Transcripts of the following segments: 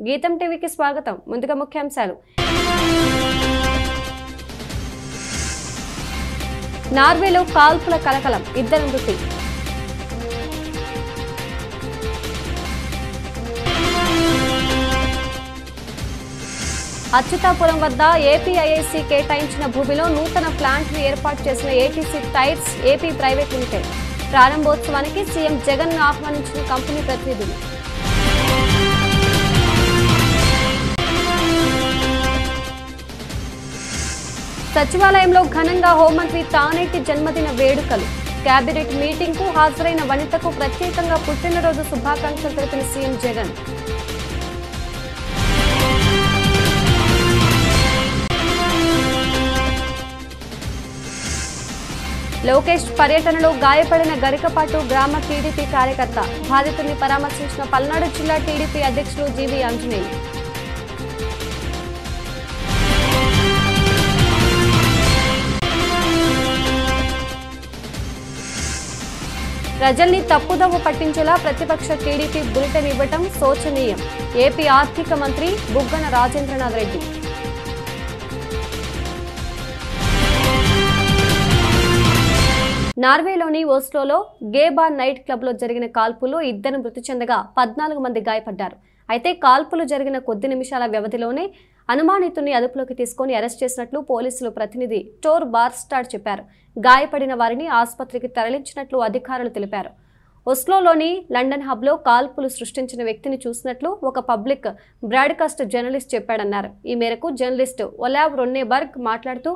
గీతం టీవీకి స్వాగతం. ముందుగా ముఖ్యాంశాలు. నార్వేలో కాల్పుల కలకలం, 2 మృతి. అచ్యుతాపురం వద్ద ఏపీఐఐసి కేటాయించిన భూమిలో నూతన ప్లాంట్ ను ఏర్పాటు చేసిన ATC tyres AP private limited ప్రారంభోత్సవానికి సీఎం జగన్ ను ఆహ్వానించిన కంపెనీ ప్రతినిధులు. సచివాలయంలో ఘనంగా హోంమంత్రి తానేటి జన్మదిన వేడుకలు. కేబినెట్ మీటింగ్ కు హాజరైన వనితకు ప్రత్యేకంగా పుట్టినరోజు శుభాకాంక్షలు తెలిపిన సీఎం జగన్. లోకేష్ పర్యటనలో గాయపడిన గరికపాటు గ్రామ టీడీపీ కార్యకర్త. బాధితుడిని పరామర్శించిన పల్నాడు జిల్లా టీడీపీ అధ్యక్షులు జీవీ ఆంజనేయులు. ప్రజల్ని తప్పుదోవ పట్టించేలా ప్రతిపక్ష టీడీపీ బులెటిన్ ఇవ్వటం శోచనీయం. ఏపీ ఆర్థిక మంత్రి బుగ్గన రాజేంద్రనాథ్ రెడ్డి. నార్వేలోని ఓస్లోలో గే బార్ నైట్ క్లబ్ లో జరిగిన కాల్పుల్లో 2 మృతి చెందగా 14 మంది గాయపడ్డారు. అయితే కాల్పులు జరిగిన కొద్ది నిమిషాల వ్యవధిలోనే అనుమానితుడిని అదుపులోకి తీసుకుని అరెస్ట్ చేసినట్లు పోలీసులు ప్రతినిధి టోర్ బార్స్టాడ్ చెప్పారు. గాయపడిన వారిని ఆసుపత్రికి తరలించినట్లు అధికారులు తెలిపారు. ఓస్లోలోని లండన్ హబ్ లో కాల్పులు సృష్టించిన వ్యక్తిని చూసినట్లు ఒక పబ్లిక్ బ్రాడ్కాస్ట్ జర్నలిస్ట్ చెప్పాడన్నారు. ఈ మేరకు జర్నలిస్ట్ ఒలావ్ రొన్నెబర్గ్ మాట్లాడుతూ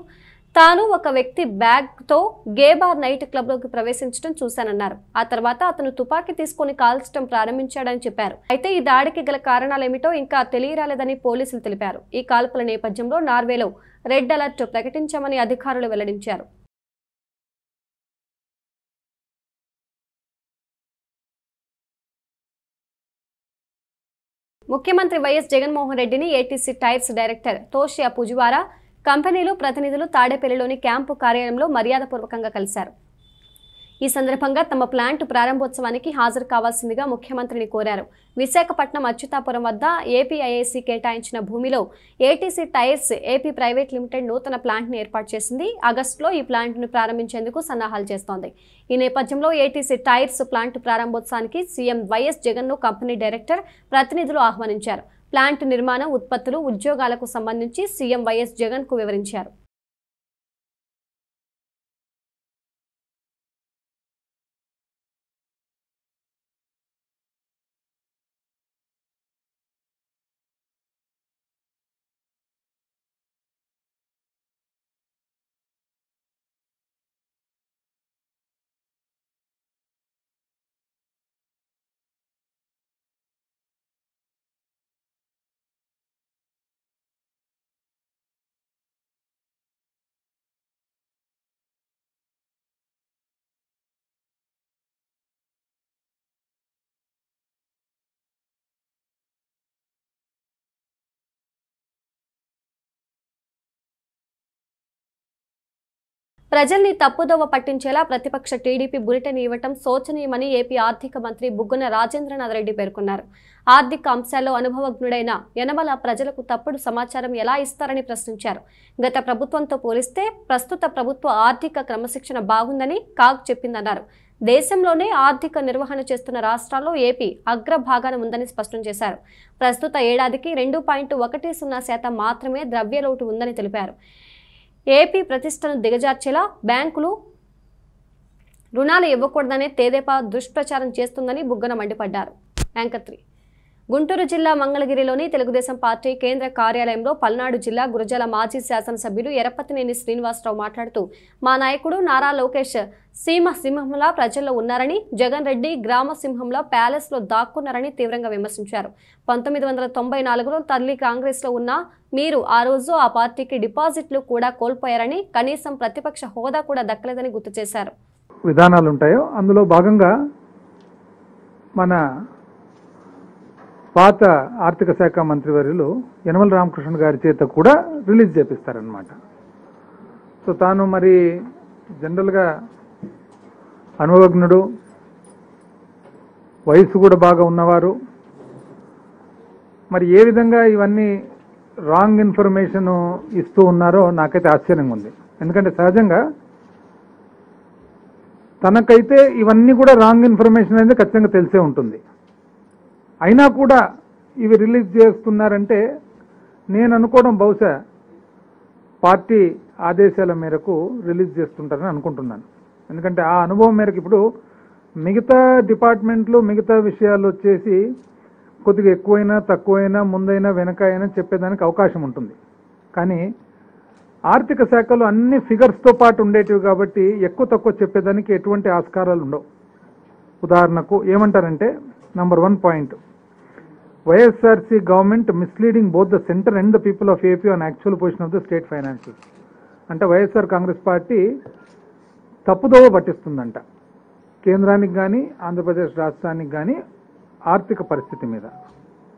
తాను ఒక వ్యక్తి బ్యాగ్ తో గే బార్ నైట్ క్లబ్ లోకి ప్రవేశించడం చూశానన్నారు. ఆ తర్వాత అతను తుపాకీ తీసుకుని కాల్చడం ప్రారంభించాడని చెప్పారు. అయితే ఈ దాడికి గల కారణాలేమిటో ఇంకా తెలియరాలేదని పోలీసులు తెలిపారు. ఈ కాల్పుల నేపథ్యంలో నార్వేలో రెడ్ అలర్ట్ ప్రకటించామని అధికారులు వెల్లడించారు. ముఖ్యమంత్రి వైఎస్ జగన్మోహన్ రెడ్డిని ఏటీసీ టైర్స్ డైరెక్టర్ తోషియా పుజువారా కంపెనీలు ప్రతినిధులు తాడేపల్లిలోని క్యాంపు కార్యాలయంలో మర్యాదపూర్వకంగా కలిశారు. ఈ సందర్భంగా తమ ప్లాంట్ ప్రారంభోత్సవానికి హాజరు కావాల్సిందిగా ముఖ్యమంత్రిని కోరారు. విశాఖపట్నం అచ్యుతాపురం వద్ద ఏపీఐఐసి కేటాయించిన భూమిలో ATC tyres AP private limited నూతన ప్లాంట్ ను ఏర్పాటు చేసింది. ఆగస్టులో ఈ ప్లాంట్ ను ప్రారంభించేందుకు సన్నాహాలు చేస్తోంది. ఈ నేపథ్యంలో ఏటీసీ టైర్స్ ప్లాంట్ ప్రారంభోత్సవానికి సీఎం వైఎస్ జగన్ ను కంపెనీ డైరెక్టర్ ప్రతినిధులు ఆహ్వానించారు. ప్లాంట్ నిర్మాణం, ఉత్పత్తులు, ఉద్యోగాలకు సంబంధించి సీఎం వైఎస్ జగన్ కు వివరించారు. ప్రజల్ని తప్పుదోవ పట్టించేలా ప్రతిపక్ష టీడీపీ బులెటిన్ ఇవ్వటం శోచనీయమని ఏపీ ఆర్థిక మంత్రి బుగ్గన రాజేంద్రనాథ్ రెడ్డి పేర్కొన్నారు. ఆర్థిక అంశాల్లో అనుభవజ్ఞుడైన యనమల ప్రజలకు తప్పుడు సమాచారం ఎలా ఇస్తారని ప్రశ్నించారు. గత ప్రభుత్వంతో పోలిస్తే ప్రస్తుత ప్రభుత్వ ఆర్థిక క్రమశిక్షణ బాగుందని కాగ్ చెప్పిందన్నారు. దేశంలోనే ఆర్థిక నిర్వహణ చేస్తున్న రాష్ట్రాల్లో ఏపీ అగ్రభాగాన ఉందని స్పష్టం చేశారు. ప్రస్తుత ఏడాదికి 2.10% మాత్రమే ద్రవ్యలోటు ఉందని తెలిపారు. ఏపీ ప్రతిష్టను దిగజార్చేలా బ్యాంకులు రుణాలు ఇవ్వకూడదనే తేదేపా దుష్ప్రచారం చేస్తుందని బుగ్గన మండిపడ్డారు. యాంకర్ 3 గుంటూరు జిల్లా మంగళగిరిలోని తెలుగుదేశం పార్టీ కేంద్ర కార్యాలయంలో పల్నాడు జిల్లా గురజాల మాజీ శాసనసభ్యులు ఎరపతినేని శ్రీనివాసరావు మాట్లాడుతూ మా నాయకుడు నారా లోకేష్ సింహంలా ప్రజల్లో ఉన్నారని, జగన్ రెడ్డి గ్రామ సింహంలా ప్యాలెస్ లో దాక్కున్నారని తీవ్రంగా విమర్శించారు. 1994లో తల్లి కాంగ్రెస్ లో ఉన్న మీరు ఆ రోజు ఆ పార్టీకి డిపాజిట్లు కూడా కోల్పోయారని, కనీసం ప్రతిపక్ష హోదా కూడా దక్కలేదని గుర్తు చేశారు. విధానాలు ఉంటాయో అందులో భాగంగా మన పాత ఆర్థిక శాఖ మంత్రివర్యులు యనమల రామకృష్ణ గారి చేత కూడా రిలీజ్ చేపిస్తారనమాట. సో తాను మరి జనరల్గా అనుభవజ్ఞుడు, వయసు కూడా బాగా ఉన్నవారు, మరి ఏ విధంగా ఇవన్నీ రాంగ్ ఇన్ఫర్మేషన్ ఇస్తూ ఉన్నారో నాకైతే ఆశ్చర్యంగా ఉంది. ఎందుకంటే సహజంగా తనకైతే ఇవన్నీ కూడా రాంగ్ ఇన్ఫర్మేషన్ అనేది ఖచ్చితంగా తెలిసే ఉంటుంది. అయినా కూడా ఇవి రిలీజ్ చేస్తున్నారంటే నేను అనుకోవడం బహుశా పార్టీ ఆదేశాల మేరకు రిలీజ్ చేస్తుంటారని అనుకుంటున్నాను. ఎందుకంటే ఆ అనుభవం మేరకు ఇప్పుడు మిగతా డిపార్ట్మెంట్లు మిగతా విషయాలు వచ్చేసి కొద్దిగా ఎక్కువైనా తక్కువైనా ముందైనా వెనకైనా చెప్పేదానికి అవకాశం ఉంటుంది. కానీ ఆర్థిక శాఖలో అన్ని ఫిగర్స్తో పాటు ఉండేటివి కాబట్టి ఎక్కువ తక్కువ చెప్పేదానికి ఎటువంటి ఆస్కారాలు ఉండవు. ఉదాహరణకు ఏమంటారంటే number 1 point, YSRC government misleading both the centre and the people of AP on actual position of the state finances. అంటే వైఎస్ఆర్ కాంగ్రెస్ పార్టీ తప్పుదోవ పట్టిస్తుందంట కేంద్రానికి కానీ ఆంధ్రప్రదేశ్ రాష్ట్రానికి కానీ ఆర్థిక పరిస్థితి మీద.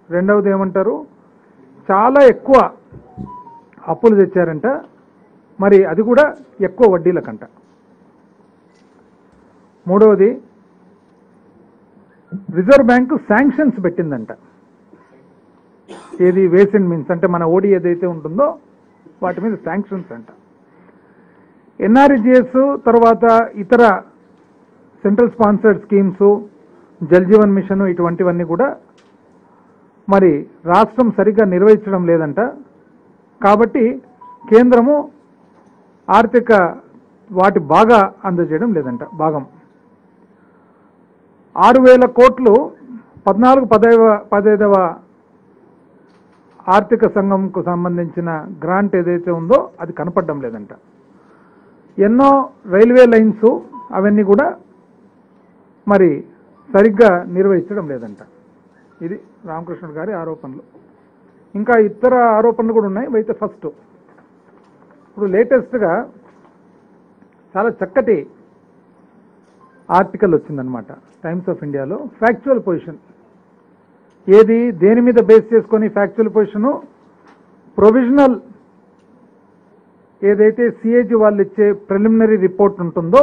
రెండవది ఏమంటారు, చాలా ఎక్కువ అప్పులు తెచ్చారంట, మరి అది కూడా ఎక్కువ వడ్డీలకంట. మూడవది రిజర్వ్ బ్యాంకు శాంక్షన్స్ పెట్టిందంట. ఏది వేస్ అండ్ మీన్స్ అంటే మన ఓడి ఏదైతే ఉంటుందో వాటి మీద శాంక్షన్స్ అంట. ఎన్ఆర్ఈజిఎస్ తర్వాత ఇతర central sponsored schemes, Jal Jeevan mission ఇటువంటివన్నీ కూడా మరి రాష్ట్రం సరిగ్గా నిర్వహించడం లేదంట. కాబట్టి కేంద్రము ఆర్థిక వాటి బాగా అందజేయడం లేదంట. భాగం 6,000 కోట్లు 14-15వ ఆర్థిక సంఘంకు సంబంధించిన గ్రాంట్ ఏదైతే ఉందో అది కనపడడం లేదంట. ఎన్నో రైల్వే లైన్స్ అవన్నీ కూడా మరి సరిగ్గా నిర్వహించడం లేదంట. ఇది రామకృష్ణ గారి ఆరోపణలు. ఇంకా ఇతర ఆరోపణలు కూడా ఉన్నాయి. అయితే ఫస్ట్ ఇప్పుడు లేటెస్ట్గా చాలా చక్కటి ఆర్టికల్ వచ్చిందనమాట టైమ్స్ ఆఫ్ ఇండియాలో. ఫ్యాక్చువల్ పొజిషన్ ఏది దేని మీద బేస్ చేసుకొని ఫ్యాక్చువల్ పొజిషను, ప్రొవిజనల్ ఏదైతే సిఏజీ వాళ్ళు ఇచ్చే ప్రిలిమినరీ రిపోర్ట్ ఉంటుందో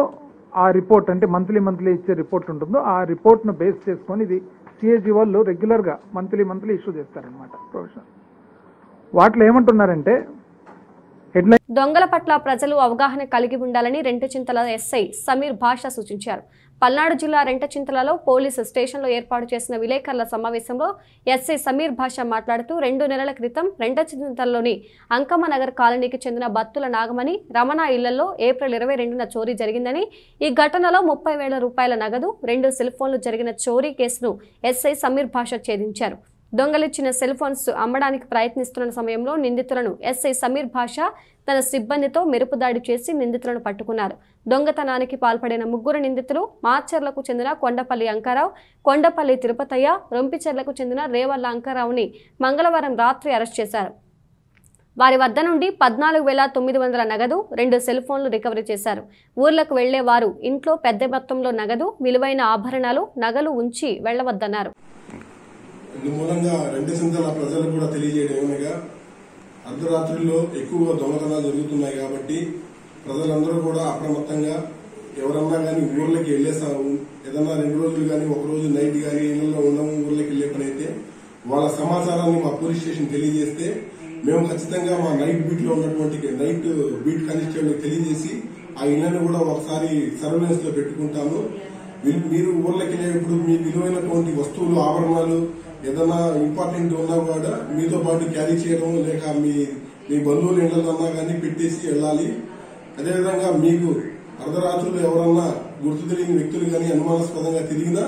ఆ రిపోర్ట్ అంటే మంత్లీ ఇచ్చే రిపోర్ట్ ఉంటుందో ఆ రిపోర్ట్ను బేస్ చేసుకొని ఇది సిఏజీ వాళ్ళు రెగ్యులర్గా మంత్లీ ఇష్యూ చేస్తారనమాట ప్రొవిజనల్. వాటిలో ఏమంటున్నారంటే హెడ్లైన్, దొంగల పట్ల ప్రజలు అవగాహన కలిగి ఉండాలని రెంటచింతల ఎస్ఐ సమీర్ భాష సూచించారు. పల్నాడు జిల్లా రెంటచింతలలో పోలీసు స్టేషన్లో ఏర్పాటు చేసిన విలేకరుల సమావేశంలో ఎస్ఐ సమీర్ భాష మాట్లాడుతూ 2 నెలల క్రితం రెంటచింతలలోని అంకమ్మ నగర్ కాలనీకి చెందిన బత్తుల నాగమణి, రమణ ఇళ్లలో ఏప్రిల్ 22న చోరీ జరిగిందని, ఈ ఘటనలో 30,000 రూపాయల నగదు, 2 సెల్ ఫోన్లు జరిగిన చోరీ కేసును ఎస్ఐ సమీర్ భాష ఛేదించారు. దొంగలిచ్చిన సెల్ ఫోన్స్ అమ్మడానికి ప్రయత్నిస్తున్న సమయంలో నిందితులను ఎస్ఐ సమీర్ భాష తన సిబ్బందితో మెరుపుదాడి చేసి నిందితులను పట్టుకున్నారు. దొంగతనానికి పాల్పడిన 3 నిందితులు మాచర్లకు చెందిన కొండపల్లి అంకారావు, కొండపల్లి తిరుపతయ్య, రొంపిచెర్లకు చెందిన రేవల్ల అంకారావుని మంగళవారం రాత్రి అరెస్ట్ చేశారు. వారి వద్ద నుండి 14,900 నగదు, 2 సెల్ ఫోన్లు రికవరీ చేశారు. ఊర్లకు వెళ్లే వారు ఇంట్లో పెద్ద మొత్తంలో నగదు, విలువైన ఆభరణాలు, నగలు ఉంచి వెళ్లవద్దన్నారు. మూలంగా రెంటచింతల ప్రజలకు కూడా తెలియజేయడం ఏమనగా, అర్ధరాత్రుల్లో ఎక్కువగా దొంగతనాలు జరుగుతున్నాయి కాబట్టి ప్రజలందరూ కూడా అప్రమత్తంగా ఎవరన్నా కానీ ఊర్లకి వెళ్లేసాము, ఏదన్నా 2 రోజులు కానీ 1 రోజు నైట్ కానీ ఇళ్లలో ఉండము, ఊర్లకి వెళ్లే పని అయితే వాళ్ళ సమాచారాన్ని మా పోలీస్ స్టేషన్ తెలియజేస్తే మేము ఖచ్చితంగా మా నైట్ బీట్ లో ఉన్నటువంటి నైట్ బీట్ కానిస్టేబుల్ తెలియజేసి ఆ ఇళ్లను కూడా ఒకసారి సర్వేలెన్స్ లో పెట్టుకుంటాము. మీరు ఊర్లకి వెళ్ళేటప్పుడు మీ విలువైనటువంటి వస్తువులు, ఆభరణాలు ఏదన్నా ఇంపార్టెంట్ ఉన్నా కూడా మీతో పాటు క్యారీ చేయడం, లేక మీ బంధువుల ఇళ్లన్నా కానీ పెట్టేసి వెళ్ళాలి. అదేవిధంగా మీకు అర్ధరాత్రులు ఎవరన్నా గుర్తు తెలియని వ్యక్తులు కానీ అనుమానాస్పదంగా తిరిగినా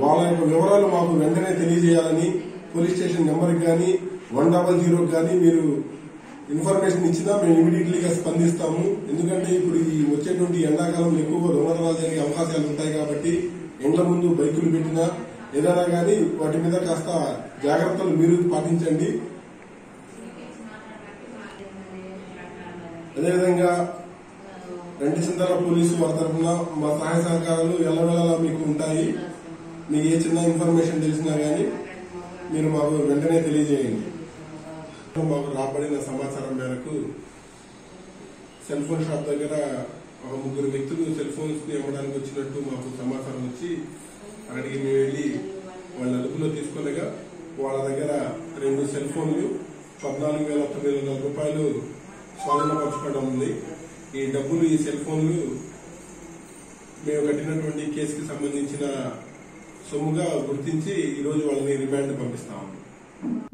వాళ్ళ యొక్క వివరాలు మాకు వెంటనే తెలియజేయాలని పోలీస్ స్టేషన్ నెంబర్కి కానీ 100 కానీ మీరు ఇన్ఫర్మేషన్ ఇచ్చినా మేము ఇమీడియట్లీగా స్పందిస్తాము. ఎందుకంటే ఇప్పుడు ఈ వచ్చేటువంటి ఎండాకాలంలో ఎక్కువగా దొంగతనాలు జరిగే అవకాశాలు ఉంటాయి కాబట్టి ఇండ్ల ముందు బైకులు పెట్టినా ఏదైనా కానీ వాటి మీద కాస్త జాగ్రత్తలు మీరు పాటించండి. అదేవిధంగా రెంటచింతల పోలీసు వారి తరఫున మా సహాయ సహకారాలు ఎల్లవేళలా మీకు ఉంటాయి. మీకు ఏ చిన్న ఇన్ఫర్మేషన్ తెలిసినా కానీ మీరు మాకు వెంటనే తెలియజేయండి. మాకు రాబడిన సమాచారం మేరకు సెల్ ఫోన్ షాప్ దగ్గర ఒక 3 వ్యక్తులు సెల్ ఫోన్స్ ని అమ్మడానికి వచ్చినట్టు మాకు సమాచారం వచ్చి అక్కడికి మేము వెళ్లి వాళ్ళ అదుపులో తీసుకునగా వాళ్ళ దగ్గర 2 సెల్ ఫోన్లు 14,900 రూపాయలు స్వాధీనపరచుకోవడం ఉంది. ఈ డబ్బులు, ఈ సెల్ ఫోన్లు మేము కట్టినటువంటి కేసుకి సంబంధించిన సొమ్ముగా గుర్తించి ఈరోజు వాళ్ళని రిమాండ్ పంపిస్తాము.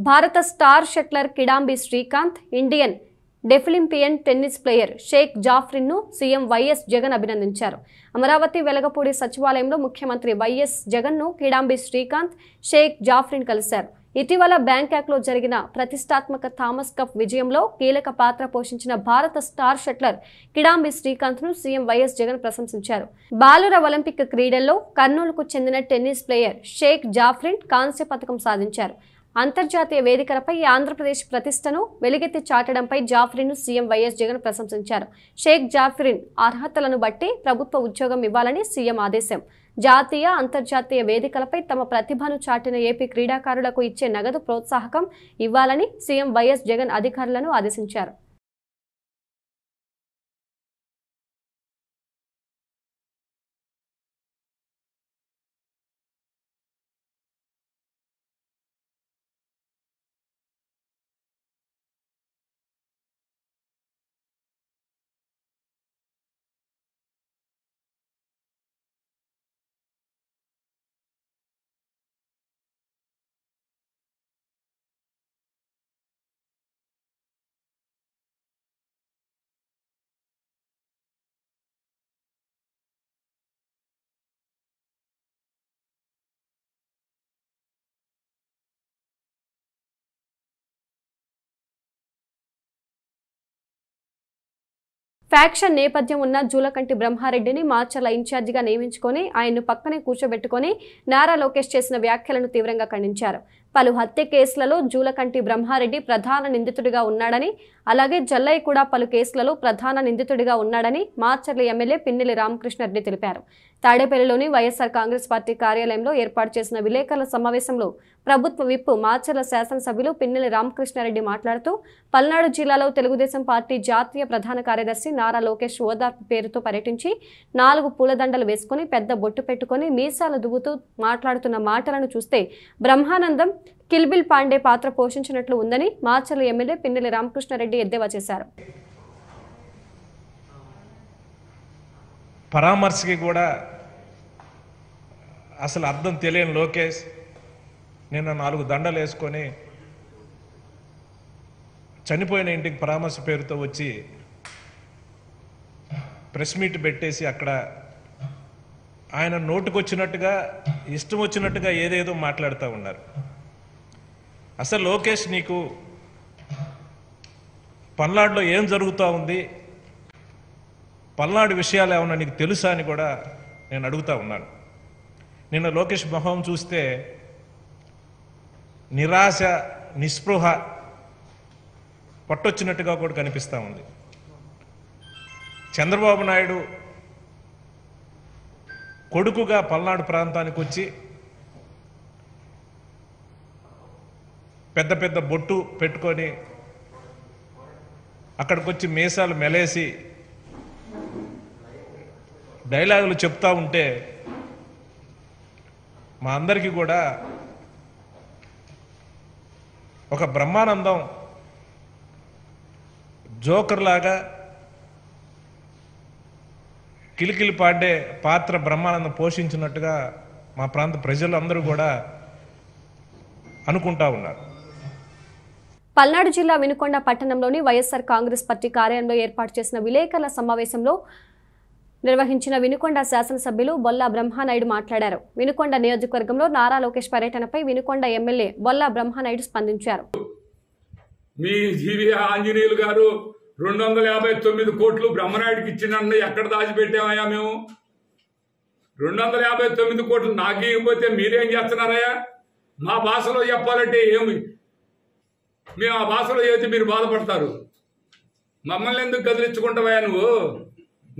భారత star shuttler Kidambi Srikanth, Indian deaflympian tennis player Shaikh Jafrin ను సీఎం వైఎస్ జగన్ అభినందించారు. అమరావతి వెలగపూడి సచివాలయంలో ముఖ్యమంత్రి వైఎస్ జగన్ ను కిడాంబి శ్రీకాంత్, షేక్ జాఫ్రిన్ కలిశారు. ఇటీవల బ్యాంకాక్లో జరిగిన ప్రతిష్టాత్మక థామస్ కప్ విజయంలో కీలక పాత్ర పోషించిన భారత స్టార్ షట్లర్ కిడాంబి శ్రీకాంత్ ను సీఎం వైఎస్ జగన్ ప్రశంసించారు. బాలుర ఒలింపిక్ క్రీడల్లో కర్నూలుకు చెందిన టెన్నిస్ ప్లేయర్ షేక్ జాఫ్రిన్ కాంస్య పథకం సాధించారు. అంతర్జాతీయ వేదికలపై ఆంధ్రప్రదేశ్ ప్రతిష్టను వెలుగెత్తి చాటడంపై జాఫ్రిన్ ను సీఎం వైఎస్ జగన్ ప్రశంసించారు. షేక్ జాఫ్రిన్ అర్హతలను బట్టి ప్రభుత్వ ఉద్యోగం ఇవ్వాలని సీఎం ఆదేశం. జాతీయ, అంతర్జాతీయ వేదికలపై తమ ప్రతిభను చాటిన ఏపీ క్రీడాకారులకు ఇచ్చే నగదు ప్రోత్సాహకం ఇవ్వాలని సీఎం వైఎస్ జగన్ అధికారులను ఆదేశించారు. ఫ్యాక్షన్ నేపథ్యం ఉన్న జూలకంటి బ్రహ్మారెడ్డిని మార్చర్ల ఇన్ఛార్జిగా నియమించుకొని ఆయన్ను పక్కనే కూర్చోబెట్టుకుని నారా లోకేష్ చేసిన వ్యాఖ్యలను తీవ్రంగా ఖండించారు. పలు హత్య కేసులలో జూలకంటి బ్రహ్మారెడ్డి ప్రధాన నిందితుడిగా ఉన్నాడని, అలాగే జల్లయ్య కూడా పలు కేసులలో ప్రధాన నిందితుడిగా ఉన్నాడని మార్చర్ల ఎమ్మెల్యే పిన్నెల్లి రామకృష్ణారెడ్డి తెలిపారు. తాడేపల్లిలోని వైఎస్ఆర్ కాంగ్రెస్ పార్టీ కార్యాలయంలో ఏర్పాటు చేసిన విలేకరుల సమావేశంలో ప్రభుత్వ విప్ మార్చర్ల శాసనసభ్యులు పిన్నెల్లి రామకృష్ణారెడ్డి మాట్లాడుతూ, పల్నాడు జిల్లాలో తెలుగుదేశం పార్టీ జాతీయ ప్రధాన కార్యదర్శి నారా లోకేష్ ఓదార్పు పేరుతో పర్యటించి 4 పూలదండలు వేసుకుని పెద్ద బొట్టు పెట్టుకుని మీసాలు దువ్వుతూ మాట్లాడుతున్న మాటలను చూస్తే బ్రహ్మానందం, కిల్బిల్ పాండే పాత్ర పోషించినట్లు ఉందని మార్చర్ల ఎమ్మెల్యే పిన్నెల్లి రామకృష్ణారెడ్డి ఎద్దేవా చేశారు. పరామర్శకి కూడా అసలు అర్థం తెలియని లోకేష్ నిన్న 4 దండలు వేసుకొని చనిపోయిన ఇంటికి పరామర్శ పేరుతో వచ్చి ప్రెస్ మీట్ పెట్టేసి అక్కడ ఆయన నోటుకొచ్చినట్టుగా ఇష్టం వచ్చినట్టుగా ఏదేదో మాట్లాడుతూ ఉన్నారు. అసలు లోకేష్, నీకు పల్నాడులో ఏం జరుగుతూ ఉంది, పల్నాడు విషయాలు ఏమన్నా నీకు తెలుసా అని కూడా నేను అడుగుతూ ఉన్నాను. నిన్న లోకేష్ మొహం చూస్తే నిరాశ, నిస్పృహ పట్టొచ్చినట్టుగా కూడా కనిపిస్తూ ఉంది. చంద్రబాబు నాయుడు కొడుకుగా పల్నాడు ప్రాంతానికి వచ్చి పెద్ద పెద్ద బొట్టు పెట్టుకొని అక్కడికి వచ్చి మీసాలు మెలేసి డైలాగులు చెప్తా ఉంటే మా అందరికీ కూడా ఒక బ్రహ్మానందం జోకర్ లాగా కిలికిలి పాడే పాత్ర బ్రహ్మానందం పోషించినట్టుగా మా ప్రాంత ప్రజలందరూ కూడా అనుకుంటా ఉన్నారు. పల్నాడు జిల్లా వినుకొండ పట్టణంలోని వైఎస్ఆర్ కాంగ్రెస్ పార్టీ కార్యాలయంలో ఏర్పాటు చేసిన విలేకరుల సమావేశంలో నిర్వహించిన వినుకొండ శాసనసభ్యులు బొల్లా బ్రహ్మానాయుడు మాట్లాడారు. వినుకొండ నియోజకవర్గంలో నారా లోకేష్ పర్యటనపై వినుకొండ ఎమ్మెల్యే బొల్లా బ్రహ్మానాయుడు స్పందించారు. మీ జీవి ఆంజనేయులు గారు 259 కోట్లు బ్రహ్మనాయుడికి ఇచ్చినండి, ఎక్కడ దాచిపెట్టామయ్యా మేము? 259 కోట్లు నాకు ఇవ్వకపోతే మీరేం చేస్తున్నారయ్యా? మా భాషలో చెప్పాలంటే ఏమి, మేము ఆ భాషలో చెబితే మీరు బాధపడతారు. మమ్మల్ని ఎందుకు కదిలించుకుంటావయ్యా నువ్వు?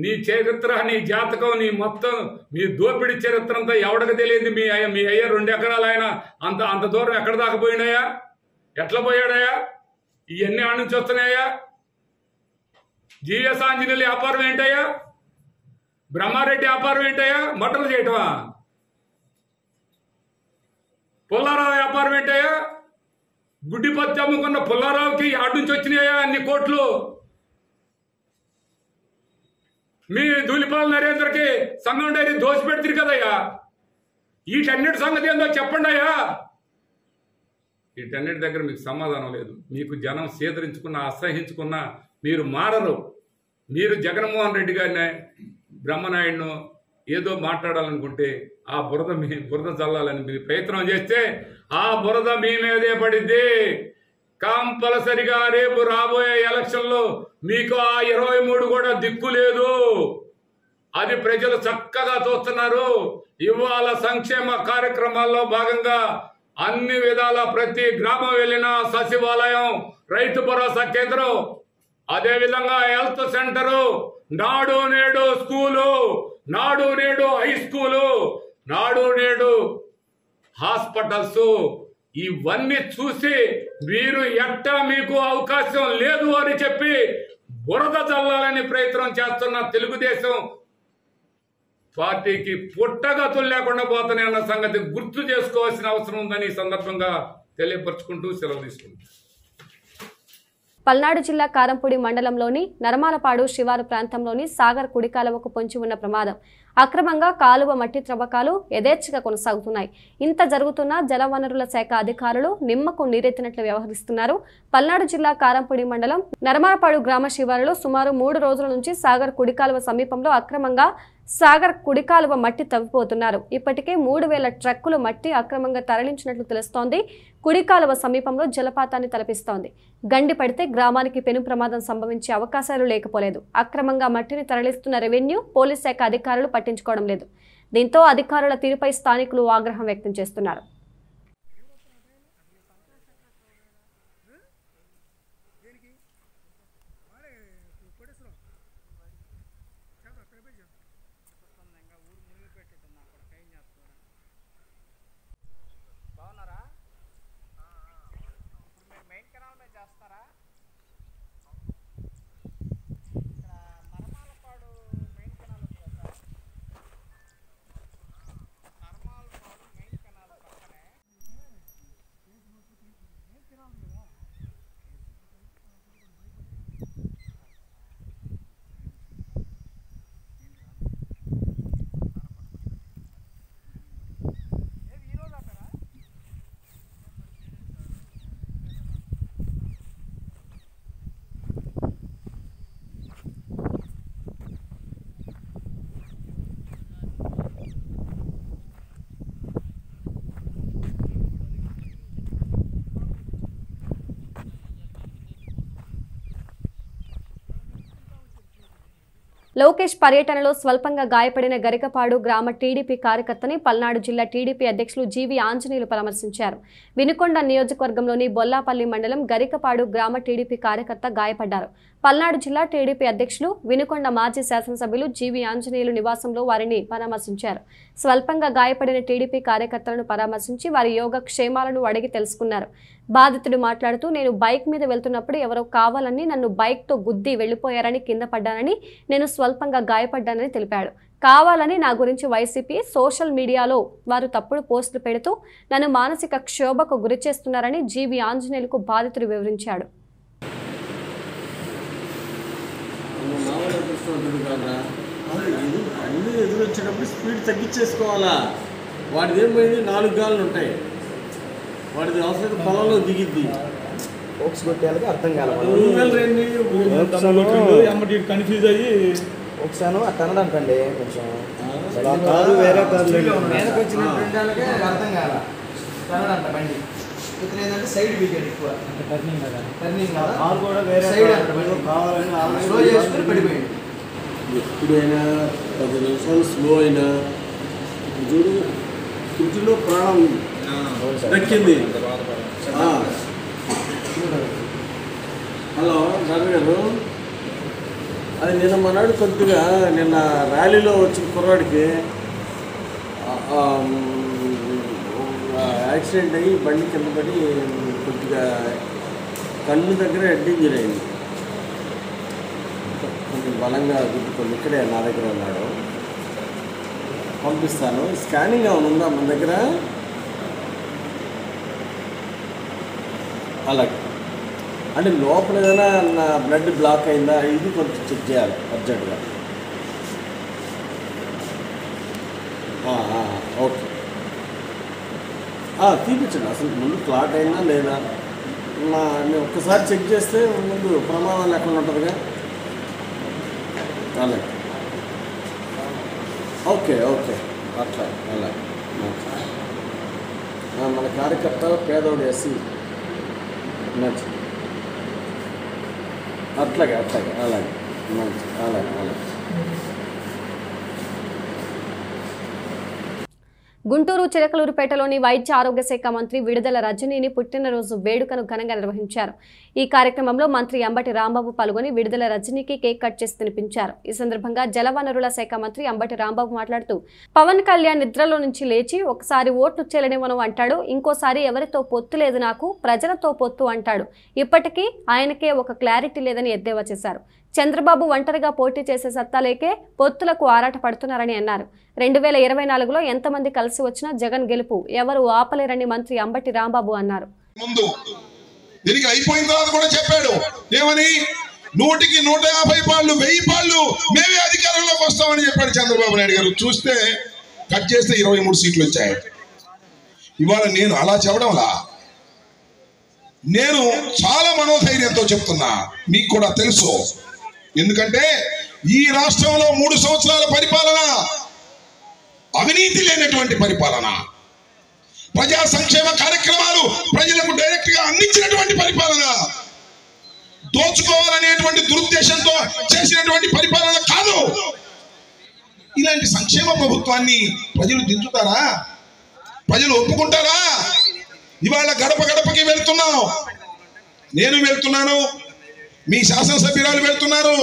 నీ చరిత్ర, నీ జాతకం, నీ మొత్తం మీ దోపిడి చరిత్ర అంతా ఎవడకు తెలియదు. మీ అయ్యా 2 ఎకరాలు ఆయన అంత దూరం ఎక్కడ దాకా పోయినాయా? ఎట్లా పోయాడయా? ఇవన్నీ ఆడ నుంచి వస్తున్నాయా? జీవిఎస్ ఆంజనేయులు వ్యాపారం ఏంటయ్యా? బ్రహ్మారెడ్డి వ్యాపారం ఏంటయ్యా? మటలు చేయటమా? పుల్లారావు వ్యాపారం ఏంటయ్యా? గుడ్డి పత్తి అమ్ముకున్న పుల్లారావుకి యాడ్ నుంచి వచ్చినాయా అన్ని కోట్లు? మీ ధూళిపాల నరేంద్రకి సంఘం డైరీ దోసి పెడుతుంది కదయ్యా. వీటన్నిటి సంగతి ఏందో చెప్పండి అయ్యా. వీటన్నిటి దగ్గర మీకు సమాధానం లేదు. మీకు జనం సేదరించుకున్నా అసహించుకున్నా మీరు మారరు. మీరు జగన్మోహన్ రెడ్డి గారిని బ్రహ్మనాయుడును ఏదో మాట్లాడాలనుకుంటే ఆ బురద చల్లాలని మీరు ప్రయత్నం చేస్తే ఆ బురద మీ మీదే పడిద్ది. కంపల్సరిగా రేపు రాబోయే ఎలక్షన్లో మీకు ఆ 23 కూడా దిక్కు లేదు. అది ప్రజలు చక్కగా చూస్తున్నారు. ఇవాళ సంక్షేమ కార్యక్రమాల్లో భాగంగా అన్ని విధాల ప్రతి గ్రామం వెళ్ళిన సచివాలయం, రైతు భరోసా కేంద్రం, అదేవిధంగా హెల్త్ సెంటరు, నాడు నేడు స్కూలు, నాడు నేడు హై స్కూలు, నాడు నేడు హాస్పిటల్స్, ఇవన్నీ చూసి మీరు ఎట్టా మీకు అవకాశం లేదు అని చెప్పి బురద చల్లాలని ప్రయత్నం చేస్తున్న తెలుగుదేశం పార్టీకి పుట్టగతులు లేకుండా పోతున్నాయి అన్న సంగతి గుర్తు చేసుకోవాల్సిన అవసరం ఉందని ఈ సందర్భంగా తెలియపరుచుకుంటూ సెలవు తీసుకుంటాం. పల్నాడు జిల్లా కారంపూడి మండలంలోని నరమాలపాడు శివారు ప్రాంతంలోని సాగర్ కుడి కాలువకు పొంచి ఉన్న ప్రమాదం. అక్రమంగా కాలువ మట్టి త్రవ్వకాలు యథేచ్ఛగా కొనసాగుతున్నాయి. ఇంత జరుగుతున్నా జలవనరుల శాఖ అధికారులు నిమ్మకు నీరెత్తినట్లు వ్యవహరిస్తున్నారు. పల్నాడు జిల్లా కారంపూడి మండలం నరమాలపాడు గ్రామ శివారులో సుమారు 3 రోజుల నుంచి సాగర్ కుడి కాలువ సమీపంలో అక్రమంగా సాగర్ కుడి కాలువ మట్టి తవ్విపోతున్నారు. ఇప్పటికే 3000 ట్రక్కులు మట్టి అక్రమంగా తరలించినట్లు తెలుస్తోంది. కుడి కాలువ సమీపంలో జలపాతాన్ని తలపిస్తోంది. గండి పడితే గ్రామానికి పెను ప్రమాదం సంభవించే అవకాశాలు లేకపోలేదు. అక్రమంగా మట్టిని తరలిస్తున్న రెవెన్యూ, పోలీస్ శాఖ అధికారులు పట్టించుకోవడం లేదు. దీంతో అధికారుల తీరుపై స్థానికులు ఆగ్రహం వ్యక్తం చేస్తున్నారు. లోకేష్ పర్యటనలో స్వల్పంగా గాయపడిన గరికపాడు గ్రామ టీడీపీ కార్యకర్తని పల్నాడు జిల్లా టీడీపీ అధ్యక్షులు జీవి ఆంజనేయులు పరామర్శించారు. వినుకొండ నియోజకవర్గంలోని బొల్లాపల్లి మండలం గరికపాడు గ్రామ టీడీపీ కార్యకర్త గాయపడ్డారు. పల్నాడు జిల్లా టీడీపీ అధ్యక్షులు వినుకొండ మాజీ శాసనసభ్యులు జీవి ఆంజనేయులు నివాసంలో వారిని పరామర్శించారు. స్వల్పంగా గాయపడిన టీడీపీ కార్యకర్తలను పరామర్శించి వారి యోగక్షేమాలను అడిగి తెలుసుకున్నారు. బాధితుడు మాట్లాడుతూ, నేను బైక్ మీద వెళ్తున్నప్పుడు ఎవరో కావాలని నన్ను బైక్తో గుద్ది వెళ్లిపోయారని, కింద పడ్డానని, నేను స్వల్పంగా గాయపడ్డానని తెలిపాడు. కావాలని నా గురించి వైసీపీ సోషల్ మీడియాలో వారు తప్పుడు పోస్టులు పెడుతూ నన్ను మానసిక క్షోభకు గురి చేస్తున్నారని జీవి ఆంజనేయులకు బాధితుడు వివరించాడు. అన్నీ ఎదురొచ్చేటప్పుడు స్పీడ్ తగ్గించేసుకోవాలా. వాడిది ఏమైంది, 4 గాళ్ళు ఉంటాయి, వాడిది అవసరం పొలంలో దిగిద్ది. ఓక్స్ కొట్టేయాలి, అర్థం కావాలి. కన్ఫ్యూజ్ అయ్యి ఒకసారి అట్ట అనడానికండి కొంచెం కారు వేరే కారు వచ్చిన అర్థం కాల అనడంట బండి. ఇతను ఏంటంటే సైడ్ వీకెండ్ ఎక్కువ టర్నింగ్ కదా, కారు కూడా వేరే సైడ్ కావాలని స్లో చేసుకుని పడిపోయింది. ఎప్పుడైనా 10 నిమిషాలు స్లో అయినా చూడు ఇంటిలో ప్రాణం దక్కింది. హలో డాక్టర్ గారు, అది నిన్న మనాడు కొద్దిగా నిన్న ర్యాలీలో వచ్చిన కుర్రాడికి యాక్సిడెంట్ అయ్యి బండి కింద పడి కొద్దిగా కళ్ళు దగ్గర హెడ్ ఇంజరీ అయింది. కొంచెం బలంగా గుర్తుకొని ఇక్కడే నా దగ్గర ఉన్నాడు, పంపిస్తాను. స్కానింగ్ ఏమైనా ఉందా మన దగ్గర? అలాగే అంటే లోపల ఏదైనా నా బ్లడ్ బ్లాక్ అయిందా ఇది కొంచెం చెక్ చేయాలి అర్జెంటుగా. ఓకే తీపించండి. అసలు ముందు క్లాట్ అయిందా లేదా నేను ఒక్కసారి చెక్ చేస్తే ముందు ప్రమాదం లేకుండా ఉంటుందిగా. అలాగే ఓకే అట్లా అలాగే మన కార్యకర్త పేదోడు ఎస్సీ మంచి అట్లాగే అలాగే మంచి అలాగే. గుంటూరు చిలకలూరుపేటలోని వైద్య ఆరోగ్య శాఖ మంత్రి విడుదల రజనీని పుట్టినరోజు వేడుకను ఘనంగా నిర్వహించారు. ఈ కార్యక్రమంలో మంత్రి అంబటి రాంబాబు పాల్గొని విడుదల రజనీకి కేక్ కట్ చేసి తినిపించారు. ఈ సందర్భంగా జలవనరుల శాఖ మంత్రి అంబటి రాంబాబు మాట్లాడుతూ పవన్ కళ్యాణ్ నిద్రలో నుంచి లేచి ఒకసారి ఓట్లు చెల్లనివ్వను అంటాడు, ఇంకోసారి ఎవరితో పొత్తు లేదు నాకు ప్రజలతో పొత్తు అంటాడు. ఇప్పటికీ ఆయనకే ఒక క్లారిటీ లేదని ఎద్దేవా చేశారు. చంద్రబాబు ఒంటరిగా పోటీ చేసే సత్తా లేకే పొత్తులకు ఆరాట పడుతున్నారని అన్నారు. 2024లో ఎంతమంది కలిసి వచ్చినా జగన్ గెలుపు ఎవరు ఆపలేరని మంత్రి అంబటి రాంబాబు అన్నారు. ముందు దీనికి అయిపోయిన తర్వాత కూడా చెప్పాడు ఏమని, 100కి 150 పాళ్ళు 1000 పాళ్ళు మేమే అధికారంలోకి వస్తామని చెప్పాడు చంద్రబాబు నాయుడు గారు. చూస్తే కట్ చేస్తే 23 సీట్లు వచ్చాయి. ఇవాళ నేను అలా చెప్పడంలా, నేను చాలా మనోధైర్యంతో చెప్తున్నా, మీకు కూడా తెలుసు. ఎందుకంటే ఈ రాష్ట్రంలో 3 సంవత్సరాల పరిపాలన అవినీతి లేనటువంటి పరిపాలన, ప్రజా సంక్షేమ కార్యక్రమాలు ప్రజలకు డైరెక్ట్ గా అందించినటువంటి పరిపాలన, దోచుకోవాలనేటువంటి దురుద్దేశంతో చేసినటువంటి పరిపాలన కాదు. ఇలాంటి సంక్షేమ ప్రభుత్వాన్ని ప్రజలు దిద్దుతారా? ప్రజలు ఒప్పుకుంటారా? ఇవాళ గడప గడపకి వెళ్తున్నాం, నేను వెళ్తున్నాను, మీ శాసనసభ్యురాలు వెళ్తున్నారు.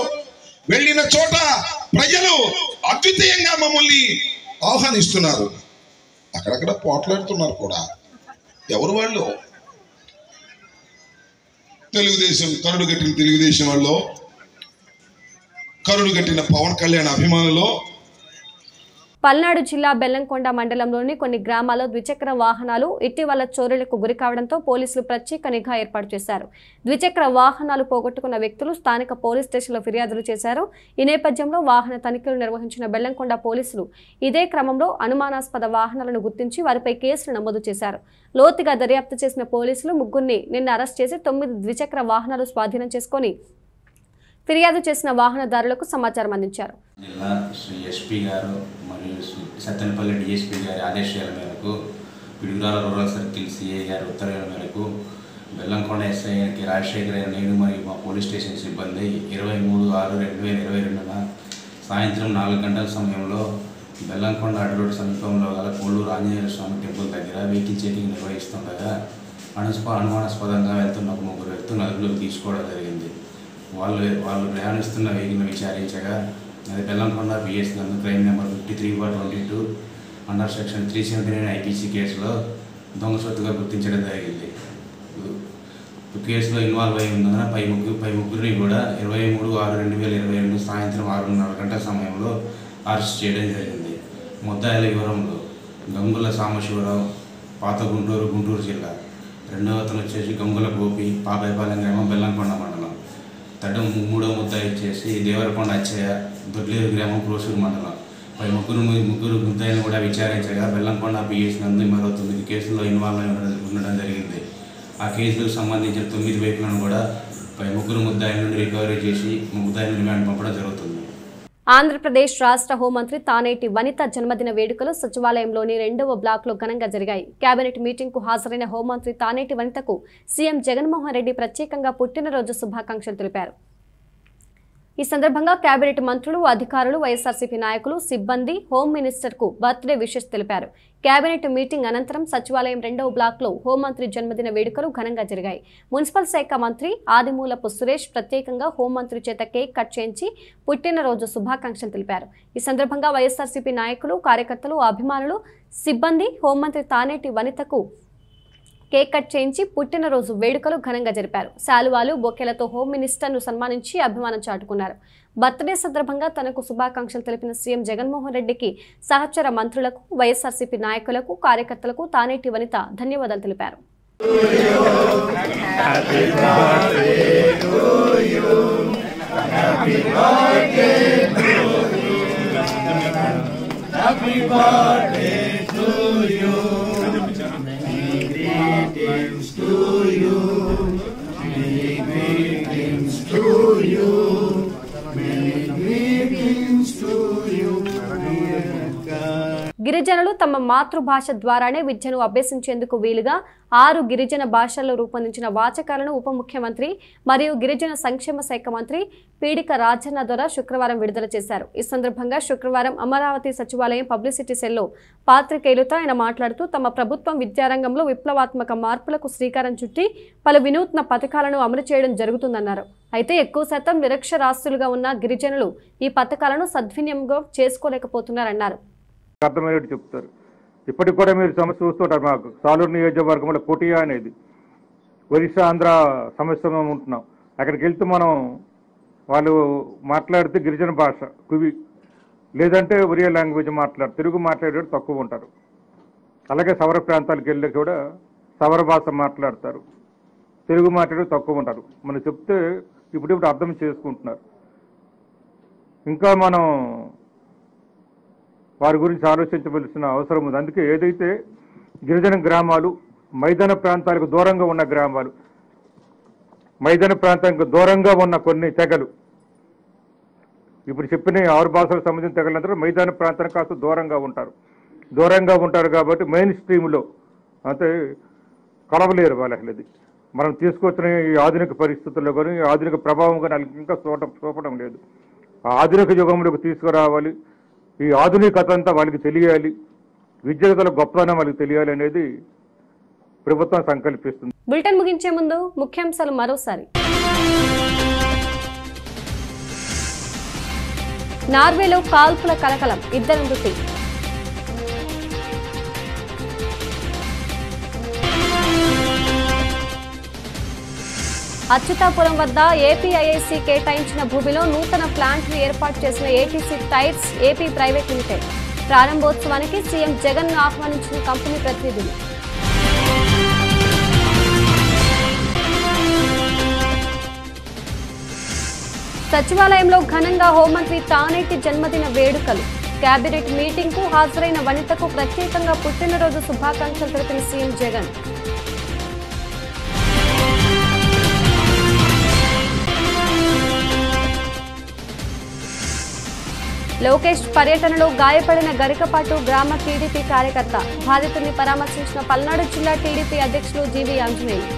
వెళ్ళిన చోట ప్రజలు అద్వితీయంగా మమ్మల్ని ఆహ్వానిస్తున్నారు. అక్కడక్కడ పోట్లాడుతున్నారు కూడా. ఎవరు వాళ్ళు? తెలుగుదేశం కరుడు కట్టిన తెలుగుదేశం వాళ్ళు, కరుడు కట్టిన పవన్ కళ్యాణ్ అభిమానులు. పల్నాడు జిల్లా బెల్లంకొండ మండలంలోని కొన్ని గ్రామాల్లో ద్విచక్ర వాహనాలు ఇటీవల చోరీలకు గురి కావడంతో పోలీసులు ప్రత్యేక నిఘా ఏర్పాటు చేశారు. ద్విచక్ర వాహనాలు పోగొట్టుకున్న వ్యక్తులు స్థానిక పోలీస్ స్టేషన్లో ఫిర్యాదులు చేశారు. ఈ నేపథ్యంలో వాహన తనిఖీలు నిర్వహించిన బెల్లంకొండ పోలీసులు ఇదే క్రమంలో అనుమానాస్పద వాహనాలను గుర్తించి వారిపై కేసులు నమోదు చేశారు. లోతుగా దర్యాప్తు చేసిన పోలీసులు ముగ్గురిని నిన్న అరెస్ట్ చేసి 9 ద్విచక్ర వాహనాలు స్వాధీనం చేసుకుని ఫిర్యాదు చేసిన వాహనదారులకు సమాచారం అందించారు. జిల్లా శ్రీ ఎస్పీ గారు మరియు సత్తెనపల్లి డిఎస్పీ గారి ఆదేశాల మేరకు పిడుగురాల రూరల్ సర్కిల్ సిఐ గారి ఉత్తర్వుల మేరకు బెల్లంకొండ ఎస్ఐ రాజశేఖర్ నేను మరియు మా పోలీస్ స్టేషన్ సిబ్బంది 23/6/2022 సాయంత్రం 4 గంటల సమయంలో బెల్లంకొండ అడ్రోడ్ సమీపంలో గల కోళ్ళూరు ఆంజనేయ స్వామి టెంపుల్ దగ్గర వెహికల్ చెకింగ్ నిర్వహిస్తుండగా అనుమానాస్పదంగా వెళ్తున్న 3 వ్యక్తులను అదుపులోకి తీసుకోవడం జరిగింది. వాళ్ళు ప్రయాణిస్తున్న వెహికల్ను విచారించగా అది బెల్లంకొండ బిఎస్ నందు crime number 53/22 under section 379 IPC కేసులో దొంగ సొత్తుగా గుర్తించడం జరిగింది. కేసులో ఇన్వాల్వ్ అయి ఉన్నందున పై ముగ్గురిని కూడా 23/6/2022 సాయంత్రం 6:30 గంటల సమయంలో అరెస్ట్ చేయడం జరిగింది. ముద్దాయిల వివరంలో గంగుల సాంబశివరావు, పాత గుంటూరు జిల్లా. రెండవ అతను వచ్చేసి గంగుల గోపి, పాపాయపాలెం గ్రామం, బెల్లంకొండ మండలం. మూడవ ముద్దాయి వచ్చేసి దేవరకొండ అచ్చయ్య, దొడ్లేరు గ్రామం, ప్రోసూరు మండలం. పై ముగ్గురు ముద్దాయిలను కూడా విచారించగా బెల్లంకొండ బిఎస్ నందు మరో 9 కేసుల్లో ఇన్వాల్వ్ అయి ఉండడం జరిగింది. ఆ కేసులకు సంబంధించిన 9 వెహికల్లను కూడా పై ముగ్గురు ముద్దాయిల నుండి రికవరీ చేసి ముద్దాయిలను రిమాండ్ పంపడం జరుగుతుంది. ఆంధ్రప్రదేశ్ రాష్ట్ర హోంమంత్రి తానేటి వనిత జన్మదిన వేడుకలు సచివాలయంలోని 2వ బ్లాక్లో ఘనంగా జరిగాయి. కేబినెట్ మీటింగ్కు హాజరైన హోంమంత్రి తానేటి వనితకు సీఎం జగన్మోహన్ రెడ్డి ప్రత్యేకంగా పుట్టినరోజు శుభాకాంక్షలు తెలిపారు. ఈ సందర్భంగా కేబినెట్ మంత్రులు, అధికారులు, వైఎస్ఆర్సీపీ నాయకులు, సిబ్బంది హోం మినిస్టర్కు బర్త్డే విషెస్ తెలిపారు. కేబినెట్ మీటింగ్ అనంతరం సచివాలయం 2వ బ్లాక్లో హోంమంత్రి జన్మదిన వేడుకలు ఘనంగా జరిగాయి. మున్సిపల్ శాఖ మంత్రి ఆదిమూలపు సురేష్ ప్రత్యేకంగా హోంమంత్రి చేత కేక్ కట్ చేయించి పుట్టినరోజు శుభాకాంక్షలు తెలిపారు. ఈ సందర్భంగా వైఎస్ఆర్సీపీ నాయకులు, కార్యకర్తలు, అభిమానులు, సిబ్బంది హోంమంత్రి తానేటి వనితకు కేక్ కట్ చేయించి పుట్టినరోజు వేడుకలు ఘనంగా జరిపారు. శాలువాలు, బొకేలతో హోం మినిస్టర్ను సన్మానించి అభిమానం చాటుకున్నారు. బర్త్డే సందర్భంగా తనకు శుభాకాంక్షలు తెలిపిన సీఎం జగన్మోహన్ రెడ్డికి సహచర మంత్రులకు, వైఎస్ఆర్సీపీ నాయకులకు, కార్యకర్తలకు తానేటి వనిత ధన్యవాదాలు తెలిపారు. గిరిజనులు తమ మాతృభాష ద్వారానే విద్యను అభ్యసించేందుకు వీలుగా 6 గిరిజన భాషల్లో రూపొందించిన వాచకాలను ఉప ముఖ్యమంత్రి మరియు గిరిజన సంక్షేమ శాఖ మంత్రి పీడిక రాజన్న ద్వారా శుక్రవారం విడుదల చేశారు. ఈ సందర్భంగా శుక్రవారం అమరావతి సచివాలయం పబ్లిసిటీ సెల్లో పాత్రికేయులతో ఆయన మాట్లాడుతూ తమ ప్రభుత్వం విద్యారంగంలో విప్లవాత్మక మార్పులకు శ్రీకారం చుట్టి పలు వినూత్న పథకాలను అమలు చేయడం జరుగుతుందన్నారు. అయితే ఎక్కువ శాతం నిరక్షరాస్యులుగా ఉన్న గిరిజనులు ఈ పథకాలను సద్వినియోగం చేసుకోలేకపోతున్నారన్నారు. అర్థమయ్యేట్టు చెప్తారు. ఇప్పటికి కూడా మీరు సమస్య చూస్తుంటారు. మాకు సాలూరు నియోజకవర్గంలో కోటియా అనేది ఒరిస్సా ఆంధ్ర సమస్య ఉంటున్నాం. అక్కడికి వెళ్తే మనం వాళ్ళు మాట్లాడితే గిరిజన భాష కువి లేదంటే ఒరియా లాంగ్వేజ్ తెలుగు మాట్లాడేవాడు తక్కువ ఉంటారు. అలాగే సవర ప్రాంతాలకు వెళ్ళి కూడా సవర భాష మాట్లాడతారు, తెలుగు మాట్లాడే తక్కువ ఉంటారు. మనం చెప్తే ఇప్పుడు అర్థం చేసుకుంటున్నారు. ఇంకా మనం వారి గురించి ఆలోచించవలసిన అవసరం ఉంది. అందుకే ఏదైతే గిరిజన గ్రామాలు మైదాన ప్రాంతాలకు దూరంగా ఉన్న గ్రామాలు, మైదాన ప్రాంతానికి దూరంగా ఉన్న కొన్ని తెగలు, ఇప్పుడు చెప్పిన 6 భాషలకు సంబంధించిన తెగలందరూ మైదాన ప్రాంతానికి కాస్త దూరంగా ఉంటారు కాబట్టి మెయిన్ స్ట్రీమ్లో అంటే కలవలేరు వాళ్ళకి. మనం తీసుకొచ్చిన ఈ ఆధునిక పరిస్థితుల్లో కానీ ఆధునిక ప్రభావం కానీ ఇంకా చూపడం లేదు. ఆ ఆధునిక యుగంలోకి తీసుకురావాలి. ఈ ఆధునికత అంతా వాళ్ళకి తెలియాలి, విద్యార్థుల గొప్పతనం వాళ్ళకి తెలియాలి అనేది ప్రభుత్వం సంకల్పిస్తుంది. బులెటిన్ ముగించే ముందు ముఖ్యాంశాలు మరోసారి. నార్వేలో కాల్పుల కలకలం, 2 మృతి. అచ్యుతాపురం వద్ద ఏపీఐఐసి కేటాయించిన భూమిలో నూతన ప్లాంట్ను ఏర్పాటు చేసిన ATC tyres AP private limited. ప్రారంభోత్సవానికి సీఎం జగన్ ను ఆహ్వానించిన కంపెనీ ప్రతినిధులు. సచివాలయంలో ఘనంగా హోంమంత్రి తానేటి జన్మదిన వేడుకలు. కేబినెట్ మీటింగ్ కు హాజరైన వనితకు ప్రత్యేకంగా పుట్టినరోజు శుభాకాంక్షలు తెలిపిన సీఎం జగన్. లోకేష్ పర్యటనలో గాయపడిన గరికపాటు గ్రామ టీడీపీ కార్యకర్త. బాధితుడిని పరామర్శించిన పల్నాడు జిల్లా టీడీపీ అధ్యక్షులు జీవీ ఆంజనేయులు.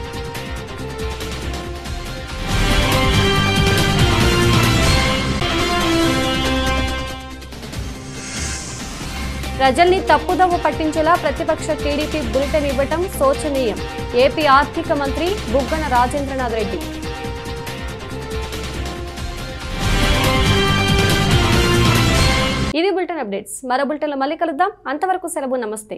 ప్రజల్ని తప్పుదోవ పట్టించేలా ప్రతిపక్ష టీడీపీ బులెటిన్ ఇవ్వటం శోచనీయం. ఏపీ ఆర్థిక మంత్రి బుగ్గన రాజేంద్రనాథ్ రెడ్డి. ఇవి బులెటిన్ అప్డేట్స్. మరో బులెటిన్లో మళ్ళీ కలుద్దాం. అంతవరకు సెలవు. నమస్తే.